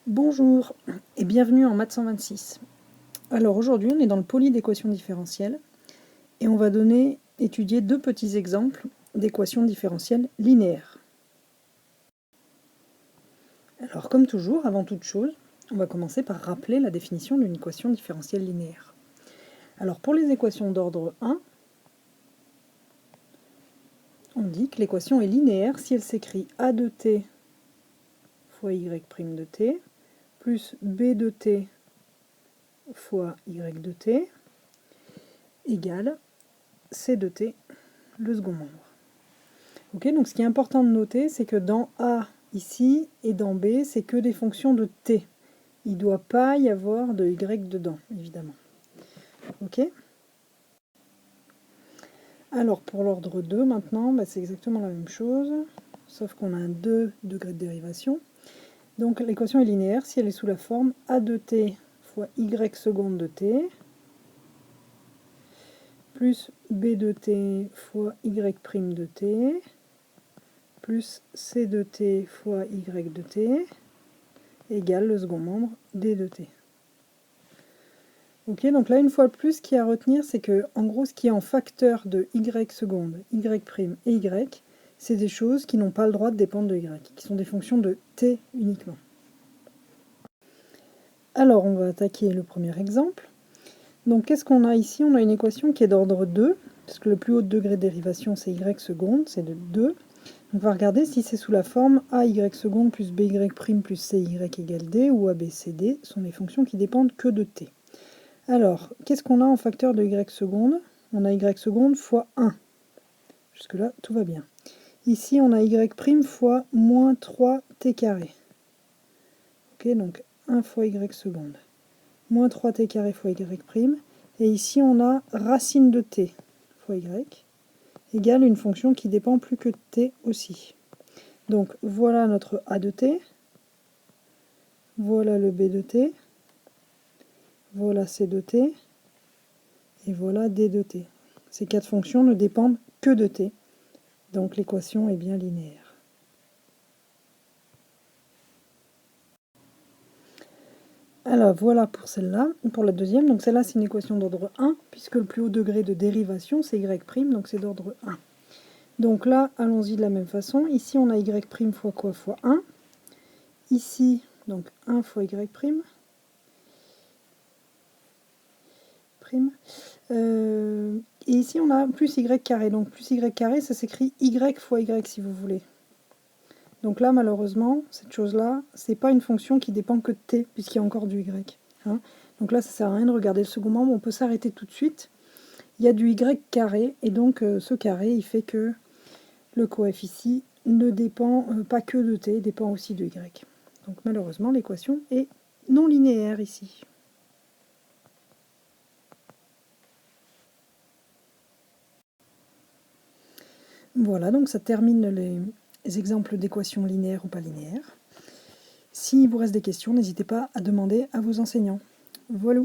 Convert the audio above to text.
Bonjour et bienvenue en maths 126. Alors aujourd'hui on est dans le poli d'équations différentielles et on va étudier deux petits exemples d'équations différentielles linéaires. Alors comme toujours, avant toute chose, on va commencer par rappeler la définition d'une équation différentielle linéaire. Alors pour les équations d'ordre 1, on dit que l'équation est linéaire si elle s'écrit a de t fois y' de t plus b de t fois y de t égale c de t, le second membre. Ok, donc ce qui est important de noter, c'est que dans A ici et dans B, c'est que des fonctions de t. Il ne doit pas y avoir de y dedans, évidemment. Ok. Alors pour l'ordre 2 maintenant, c'est exactement la même chose, sauf qu'on a un 2 degrés de dérivation. Donc l'équation est linéaire si elle est sous la forme a de t fois y seconde de t plus b de t fois y' de t plus c de t fois y de t égale le second membre d de t. Ok, donc là une fois de plus, ce qu'il y a à retenir, c'est que en gros ce qui est en facteur de y seconde, y' et y, c'est des choses qui n'ont pas le droit de dépendre de y, qui sont des fonctions de t uniquement. Alors on va attaquer le premier exemple. Donc qu'est-ce qu'on a ici? On a une équation qui est d'ordre 2, parce que le plus haut degré de dérivation c'est y seconde, c'est de 2. On va regarder si c'est sous la forme AY seconde plus BY' plus CY égale D ou ABCD sont des fonctions qui dépendent que de T. Alors, qu'est-ce qu'on a en facteur de Y seconde? On a Y seconde fois 1. Jusque-là, tout va bien. Ici, on a Y' fois moins 3T carré. Ok, donc 1 fois Y seconde. Moins 3T carré fois Y'. Et ici, on a racine de T fois Y égale une fonction qui dépend plus que de t aussi. Donc voilà notre a de t, voilà le b de t, voilà c de t, et voilà d de t. Ces quatre fonctions ne dépendent que de t, donc l'équation est bien linéaire. Alors voilà pour celle-là, pour la deuxième, donc celle-là c'est une équation d'ordre 1, puisque le plus haut degré de dérivation c'est y', donc c'est d'ordre 1. Donc là, allons-y de la même façon. Ici, on a y' fois quoi? Fois 1. Ici, donc 1 fois y'. Et ici, on a plus y carré. Donc plus y carré, ça s'écrit y fois y si vous voulez. Donc là, malheureusement, cette chose-là, c'est pas une fonction qui dépend que de t, puisqu'il y a encore du y. Hein. Donc là, ça sert à rien de regarder le second membre. On peut s'arrêter tout de suite. Il y a du y carré, et donc ce carré, il fait que le coefficient ne dépend pas que de t, dépend aussi de y. Donc malheureusement, l'équation est non linéaire ici. Voilà, donc ça termine les exemples d'équations linéaires ou pas linéaires. S'il vous reste des questions, n'hésitez pas à demander à vos enseignants. Voilà.